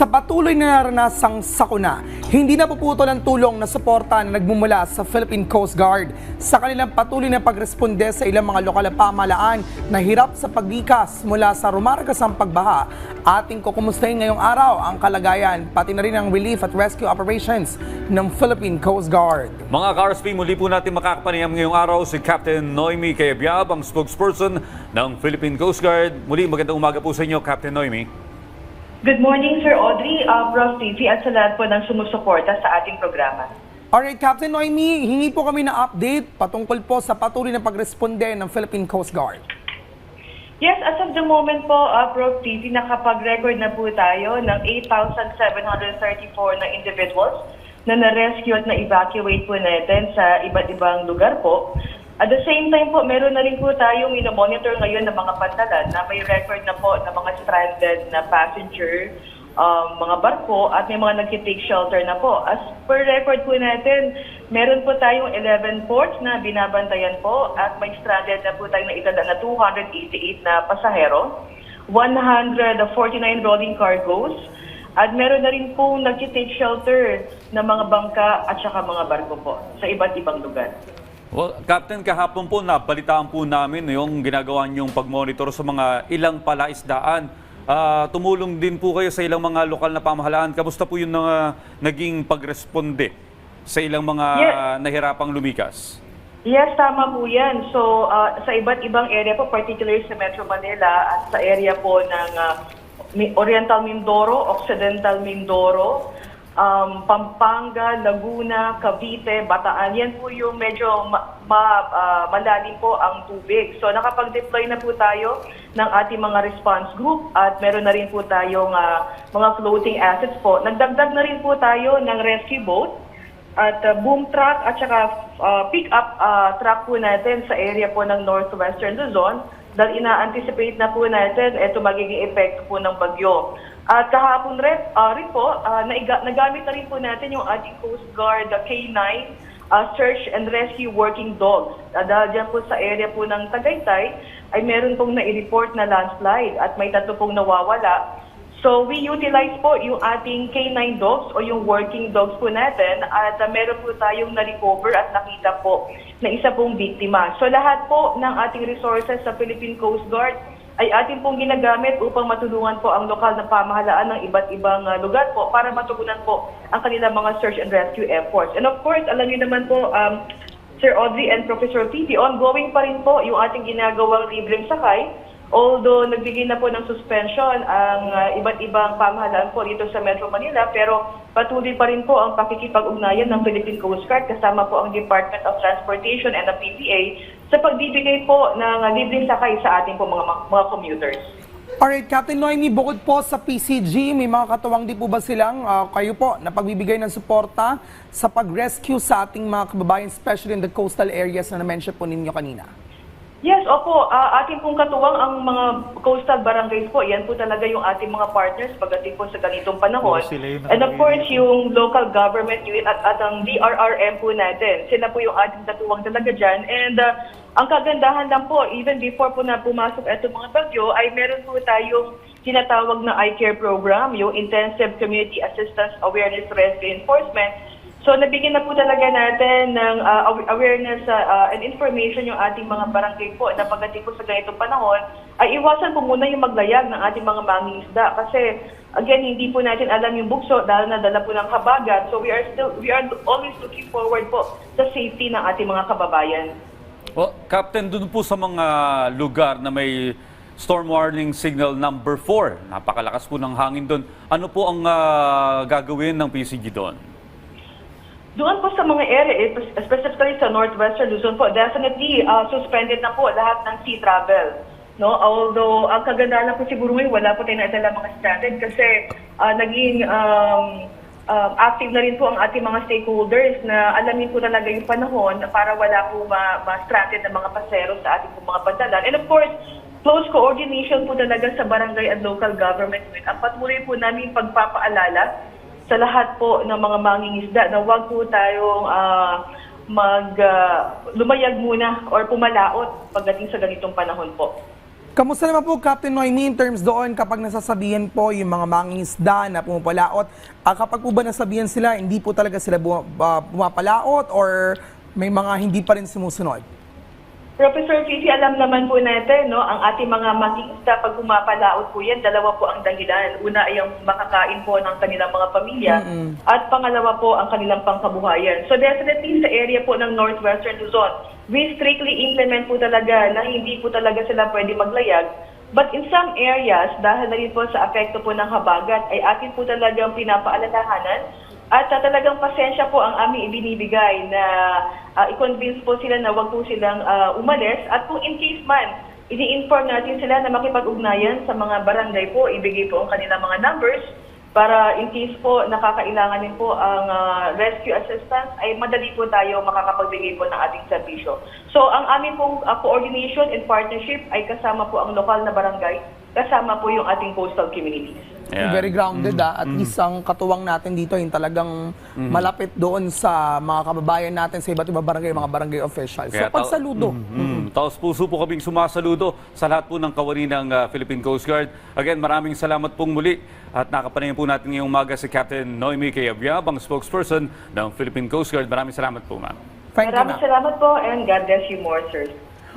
Sa patuloy na naranasang sakuna, hindi napuputol ang tulong na suporta na nagmumula sa Philippine Coast Guard sa kanilang patuloy na pagresponde sa ilang mga lokal na pamahalaan na hirap sa paglikas mula sa rumaragasang pagbaha. Ating kukumustahin ngayong araw ang kalagayan pati na rin ang relief at rescue operations ng Philippine Coast Guard. Mga ka-RSP, muli po natin makakapanayam ngayong araw si Captain Noemi Cayabyab, ang spokesperson ng Philippine Coast Guard. Muli, magandang umaga po sa inyo, Captain Noemi. Good morning, Sir Audrey, Prof. TV at sa lahat po ng sumusuporta sa ating programa. Alright, Captain Noemi, hingi po kami na update patungkol po sa patuloy na pagresponde ng Philippine Coast Guard. Yes, as of the moment po, Prof. TV, nakapag-record na po tayo ng 8,734 na individuals na na-rescue at na-evacuate po natin sa iba't ibang lugar po. At the same time po, meron na rin po tayong monitor ngayon ng mga pantalan na may record na po ng mga stranded na passenger, mga barko at may mga nag-take shelter na po. As per record po natin, meron po tayong 11 ports na binabantayan po at may stranded na po tayong naitala na 288 na pasahero, 149 rolling cargoes, at meron na rin po nag-take shelter na mga bangka at saka mga barko po sa iba't ibang lugar. Well, Captain, kahapon po nabalitaan po namin yung ginagawa niyong pag-monitor sa mga ilang palaisdaan. Tumulong din po kayo sa ilang mga lokal na pamahalaan. Kamusta po yung naging pagresponde sa ilang mga nahirapang lumikas? Yes, tama po yan. So, sa iba't ibang area po, particularly sa Metro Manila at sa area po ng Oriental Mindoro, Occidental Mindoro, Pampanga, Laguna, Cavite, Bataan, yan po yung medyo malalim po ang tubig. So nakapag-deploy na po tayo ng ating mga response group at meron na rin po tayong mga floating assets po. Nagdagdag na rin po tayo ng rescue boat at boom truck at saka pick-up truck po natin sa area po ng Northwestern Luzon dahil ina-anticipate na po natin ito magiging epekto po ng bagyo. At kahapon rin po, nagamit na rin po natin yung ating Coast Guard K9 Search and Rescue Working Dogs. Dahil dyan po sa area po ng Tagaytay ay meron pong nai-report na landslide at may 3 pong nawawala. So we utilize po yung ating K9 dogs o yung working dogs po natin at meron po tayong na-recover at nakita po na isa pong biktima. So lahat po ng ating resources sa Philippine Coast Guard ay atin pong ginagamit upang matulungan po ang lokal na pamahalaan ng iba't ibang lugar po para matugunan po ang kanilang mga search and rescue efforts. And of course, alam niyo naman po, Sir Audrey and Professor Titi, ongoing pa rin po yung ating ginagawang libreng sakay. Although nagbigay na po ng suspension ang iba't ibang pamahalaan po dito sa Metro Manila, pero patuloy pa rin po ang pakikipag-ugnayan ng Philippine Coast Guard kasama po ang Department of Transportation and the PPA sa pagbibigay po ng libreng sakay sa ating po mga commuters. Alright, Captain Noemi, bukod po sa PCG, may mga katuwang di po ba silang kayo po na pagbibigay ng suporta sa pag-rescue sa ating mga kababayan, especially in the coastal areas na na-mention po ninyo kanina? Yes, opo. Ating pong katuwang ang mga coastal barangays po. Yan po talaga yung ating mga partners pagdating po sa ganitong panahon. And of course, yung local government unit at ang DRRM po natin. Sila po yung ating katuwang talaga dyan. And ang kagandahan lang po, even before po na pumasok itong mga bagyo, ay meron po tayong tinatawag na iCare program, yung Intensive Community Assistance Awareness Rescue Enforcement. So nabigyan na po talaga natin ng awareness and information yung ating mga barangay po na pagdating po sa ganitong panahon ay iwasan po muna yung maglayag ng ating mga mangingisda kasi again hindi po natin alam yung bugso dahil nadala po ng habagat. So we are always looking forward po sa safety ng ating mga kababayan. Well, Captain, dun po sa mga lugar na may storm warning signal number 4, napakalakas po ng hangin doon. Ano po ang gagawin ng PCG doon? Doon po sa mga area, specifically sa Northwestern Luzon po, definitely suspended na po lahat ng sea travel. No? Although, ang kagandahan lang po siguro ngayon, wala po tayo naitala mga stranded kasi naging active na rin po ang ating mga stakeholders na alamin po talaga yung panahon para wala po ma-stranded na mga pasero sa ating po mga pantalan. And of course, close coordination po talaga sa barangay and local government. Ang patuloy po namin pagpapaalala sa lahat po ng mga mangingisda na huwag po tayong lumayag muna or pumalaot pagdating sa ganitong panahon po. Kamusta naman po, Captain Noemi, in terms doon kapag nasasabihan po yung mga mangingisda na pumapalaot, kapag po ba nasabihan sila, hindi po talaga sila pumapalaot or may mga hindi pa rin sumusunod? Professor Fifi, alam naman po natin, no, ang ating mga mangingisda, pag pumapalaot po yan, dalawa po ang dahilan. Una ay ang makakain po ng kanilang mga pamilya at pangalawa po ang kanilang pangkabuhayan. So definitely sa area po ng Northwestern Luzon, we strictly implement po talaga na hindi po talaga sila pwede maglayag. But in some areas, dahil na rin po sa apekto po ng habagat, ay atin po talagang pinapaalalahanan at talagang pasensya po ang aming ibinibigay na i-convince po sila na wag po silang umalis. At kung in case man, ini-inform natin sila na makipag-ugnayan sa mga barangay po, ibigay po ang kanilang mga numbers para in case po nakakailangan din po ang rescue assistance, ay madali po tayo makakapagbigay po ng ating serbisyo. So ang aming pong coordination and partnership ay kasama po ang lokal na barangay, kasama po yung ating coastal communities. Yeah. Very grounded at least ang katuwang natin dito yung talagang malapit doon sa mga kababayan natin sa iba't ibang barangay, mga barangay officials. So Kaya pagsaludo. Taos puso po kaming sumasaludo sa lahat po ng kawani ng Philippine Coast Guard. Again, maraming salamat pong muli at nakapanayin po natin ngayong umaga si Captain Noemi Cayabyab, ang spokesperson ng Philippine Coast Guard. Maraming salamat po, ma'am. Thank you, Maraming ma'am. salamat po and God bless you more, sir.